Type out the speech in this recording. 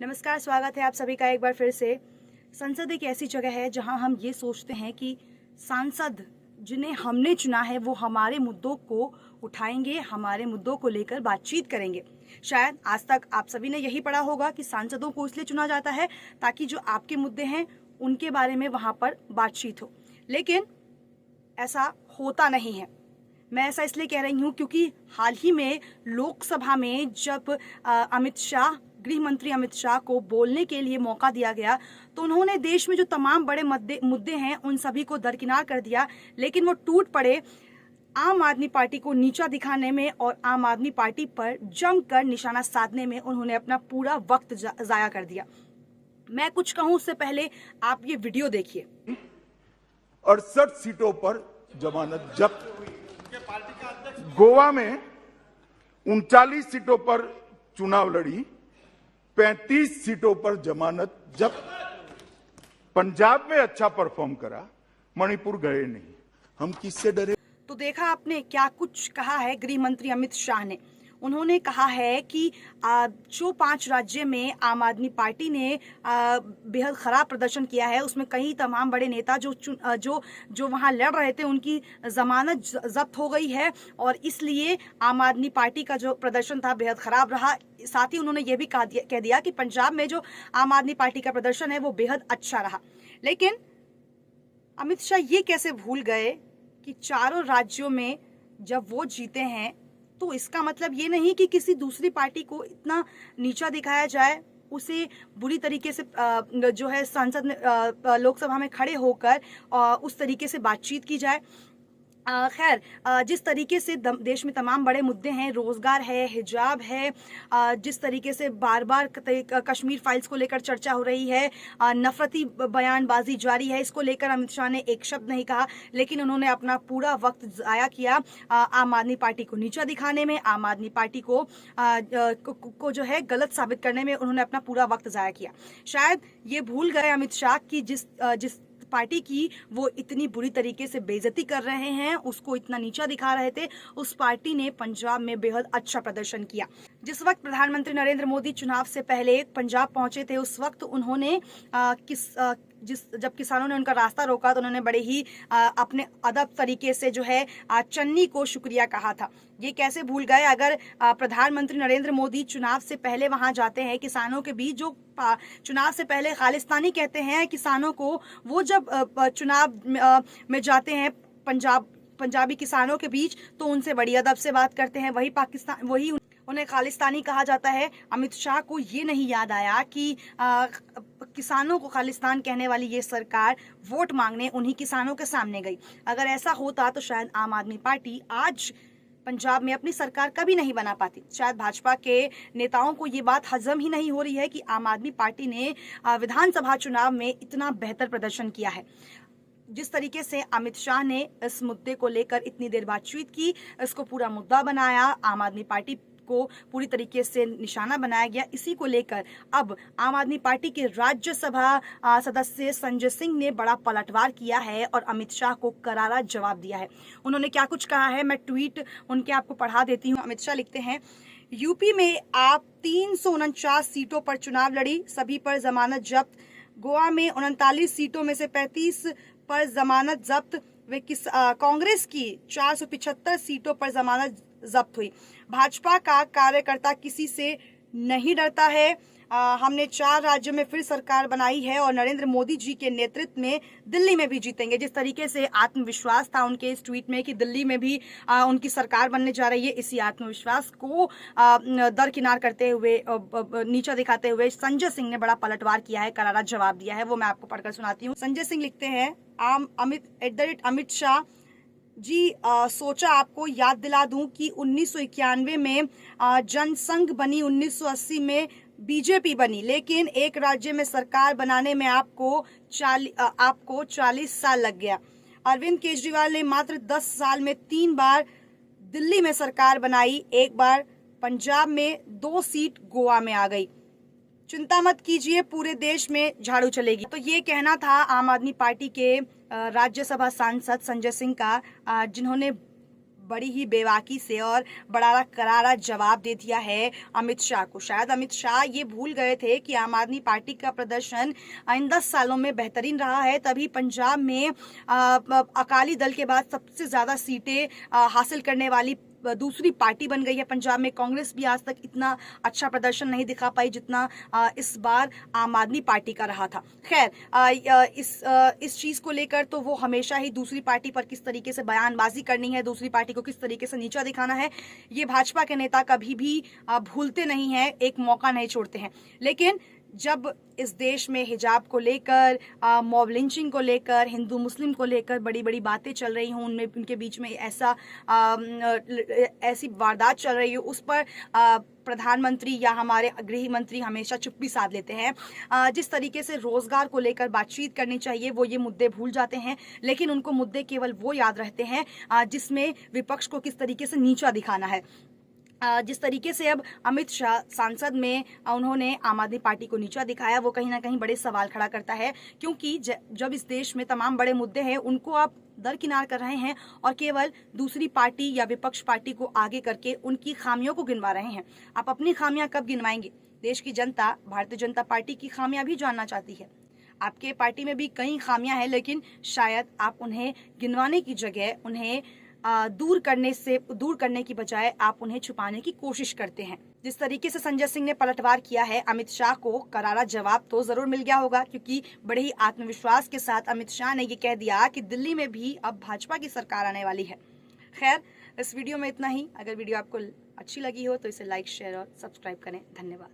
नमस्कार, स्वागत है आप सभी का एक बार फिर से। संसद एक ऐसी जगह है जहां हम ये सोचते हैं कि सांसद जिन्हें हमने चुना है वो हमारे मुद्दों को उठाएंगे, हमारे मुद्दों को लेकर बातचीत करेंगे। शायद आज तक आप सभी ने यही पढ़ा होगा कि सांसदों को इसलिए चुना जाता है ताकि जो आपके मुद्दे हैं उनके बारे में वहां पर बातचीत हो, लेकिन ऐसा होता नहीं है। मैं ऐसा इसलिए कह रही हूँ क्योंकि हाल ही में लोकसभा में जब अमित शाह, गृह मंत्री अमित शाह को बोलने के लिए मौका दिया गया तो उन्होंने देश में जो तमाम बड़े मुद्दे हैं उन सभी को दरकिनार कर दिया, लेकिन वो टूट पड़े आम आदमी पार्टी को नीचा दिखाने में और आम आदमी पार्टी पर जमकर निशाना साधने में उन्होंने अपना पूरा वक्त जाया कर दिया। मैं कुछ कहूं उससे पहले आप ये वीडियो देखिए। 68 सीटों पर जमानत जब्त, गोवा में 39 सीटों पर चुनाव लड़ी, 35 सीटों पर जमानत जब्त। पंजाब में अच्छा परफॉर्म करा, मणिपुर गए नहीं। हम किससे डरे? तो देखा आपने क्या कुछ कहा है गृह मंत्री अमित शाह ने। उन्होंने कहा है कि जो 5 राज्य में आम आदमी पार्टी ने बेहद खराब प्रदर्शन किया है उसमें कई तमाम बड़े नेता जो वहां लड़ रहे थे उनकी जमानत जब्त हो गई है और इसलिए आम आदमी पार्टी का जो प्रदर्शन था बेहद खराब रहा। साथ ही उन्होंने ये भी कह दिया कि पंजाब में जो आम आदमी पार्टी का प्रदर्शन है वो बेहद अच्छा रहा। लेकिन अमित शाह ये कैसे भूल गए कि चारों राज्यों में जब वो जीते हैं तो इसका मतलब ये नहीं कि किसी दूसरी पार्टी को इतना नीचा दिखाया जाए, उसे बुरी तरीके से जो है संसद में लोकसभा में खड़े होकर उस तरीके से बातचीत की जाए। खैर, जिस तरीके से देश में तमाम बड़े मुद्दे हैं, रोजगार है, हिजाब है, जिस तरीके से बार बार कश्मीर फाइल्स को लेकर चर्चा हो रही है, नफरती बयानबाजी जारी है, इसको लेकर अमित शाह ने एक शब्द नहीं कहा, लेकिन उन्होंने अपना पूरा वक्त जाया किया आम आदमी पार्टी को नीचा दिखाने में, आम आदमी पार्टी को जो है गलत साबित करने में उन्होंने अपना पूरा वक्त जाया किया। शायद ये भूल गए अमित शाह कि जिस पार्टी की वो इतनी बुरी तरीके से बेइज्जती कर रहे हैं, उसको इतना नीचा दिखा रहे थे, उस पार्टी ने पंजाब में बेहद अच्छा प्रदर्शन किया। जिस वक्त प्रधानमंत्री नरेंद्र मोदी चुनाव से पहले पंजाब पहुंचे थे उस वक्त उन्होंने जब किसानों ने उनका रास्ता रोका तो उन्होंने बड़े ही अपने अदब तरीके से जो है चन्नी को शुक्रिया कहा था। ये कैसे भूल गए? अगर प्रधानमंत्री नरेंद्र मोदी चुनाव से पहले वहां जाते हैं किसानों के बीच, जो चुनाव से पहले खालिस्तानी कहते हैं किसानों को, वो जब चुनाव में जाते हैं पंजाबी किसानों के बीच तो उनसे बड़ी अदब से बात करते हैं। वही उन्हें खालिस्तानी कहा जाता है। अमित शाह को ये नहीं याद आया कि किसानों को खालिस्तान कहने वाली ये सरकार वोट मांगने उन्हीं किसानों के सामने गई। अगर ऐसा होता तो शायद आम आदमी पार्टी आज पंजाब में अपनी सरकार कभी नहीं बना पाती। शायद भाजपा के नेताओं को ये बात हजम ही नहीं हो रही है कि आम आदमी पार्टी ने विधानसभा चुनाव में इतना बेहतर प्रदर्शन किया है। जिस तरीके से अमित शाह ने इस मुद्दे को लेकर इतनी देर बातचीत की, इसको पूरा मुद्दा बनाया, आम आदमी पार्टी को पूरी तरीके से निशाना बनाया गया। इसी को लेकर अब आम आदमी पार्टी के राज्यसभा सदस्य संजय सिंह ने बड़ा पलटवार किया है और अमित शाह को करारा जवाब दिया है। उन्होंने क्या कुछ कहा है, मैं ट्वीट उनके आपको पढ़ा देती हूँ। अमित शाह लिखते हैं, यूपी में आप 349 सीटों पर चुनाव लड़ी, सभी पर जमानत जब्त। गोवा में 39 सीटों में से 35 पर जमानत जब्त। कांग्रेस की 475 सीटों पर जमानत जब्त हुई। भाजपा का कार्यकर्ता किसी से नहीं डरता है। हमने 4 राज्यों में फिर सरकार बनाई है और नरेंद्र मोदी जी के नेतृत्व में दिल्ली में भी जीतेंगे। जिस तरीके से आत्मविश्वास था उनके इस ट्वीट में कि दिल्ली में भी उनकी सरकार बनने जा रही है, इसी आत्मविश्वास को दरकिनार करते हुए, नीचा दिखाते हुए संजय सिंह ने बड़ा पलटवार किया है, करारा जवाब दिया है। वो मैं आपको पढ़कर सुनाती हूँ। संजय सिंह लिखते हैं, अमित शाह जी, सोचा आपको याद दिला दूं कि 1991 में जनसंघ बनी, 1980 में बीजेपी बनी, लेकिन एक राज्य में सरकार बनाने में आपको 40 साल लग गया। अरविंद केजरीवाल ने मात्र 10 साल में 3 बार दिल्ली में सरकार बनाई, एक बार पंजाब में, 2 सीट गोवा में आ गई। चिंता मत कीजिए, पूरे देश में झाड़ू चलेगी। तो ये कहना था आम आदमी पार्टी के राज्यसभा सांसद संजय सिंह का, जिन्होंने बड़ी ही बेबाकी से और बड़ा करारा जवाब दे दिया है अमित शाह को। शायद अमित शाह ये भूल गए थे कि आम आदमी पार्टी का प्रदर्शन इन 10 सालों में बेहतरीन रहा है, तभी पंजाब में अकाली दल के बाद सबसे ज़्यादा सीटें हासिल करने वाली दूसरी पार्टी बन गई है पंजाब में। कांग्रेस भी आज तक इतना अच्छा प्रदर्शन नहीं दिखा पाई जितना इस बार आम आदमी पार्टी का रहा था। खैर, इस चीज़ को लेकर तो वो हमेशा ही दूसरी पार्टी पर किस तरीके से बयानबाजी करनी है, दूसरी पार्टी को किस तरीके से नीचा दिखाना है, ये भाजपा के नेता कभी भी भूलते नहीं हैं, एक मौका नहीं छोड़ते हैं। लेकिन जब इस देश में हिजाब को लेकर, मॉब लिंचिंग को लेकर, हिंदू मुस्लिम को लेकर बड़ी बड़ी बातें चल रही हों, उनमें उनके बीच में ऐसी वारदात चल रही हो, उस पर प्रधानमंत्री या हमारे गृह मंत्री हमेशा चुप्पी साध लेते हैं। जिस तरीके से रोजगार को लेकर बातचीत करनी चाहिए वो ये मुद्दे भूल जाते हैं, लेकिन उनको मुद्दे केवल वो याद रहते हैं जिसमें विपक्ष को किस तरीके से नीचा दिखाना है। जिस तरीके से अब अमित शाह सांसद में उन्होंने आम आदमी पार्टी को नीचा दिखाया, वो कहीं ना कहीं बड़े सवाल खड़ा करता है, क्योंकि जब इस देश में तमाम बड़े मुद्दे हैं उनको आप दरकिनार कर रहे हैं और केवल दूसरी पार्टी या विपक्ष पार्टी को आगे करके उनकी खामियों को गिनवा रहे हैं। आप अपनी खामियां कब गिनवाएंगे? देश की जनता भारतीय जनता पार्टी की खामियां भी जानना चाहती है। आपके पार्टी में भी कई खामियां हैं, लेकिन शायद आप उन्हें गिनवाने की जगह उन्हें दूर करने की बजाय आप उन्हें छुपाने की कोशिश करते हैं। जिस तरीके से संजय सिंह ने पलटवार किया है अमित शाह को, करारा जवाब तो जरूर मिल गया होगा, क्योंकि बड़े ही आत्मविश्वास के साथ अमित शाह ने ये कह दिया कि दिल्ली में भी अब भाजपा की सरकार आने वाली है। खैर, इस वीडियो में इतना ही। अगर वीडियो आपको अच्छी लगी हो तो इसे लाइक, शेयर और सब्सक्राइब करें। धन्यवाद।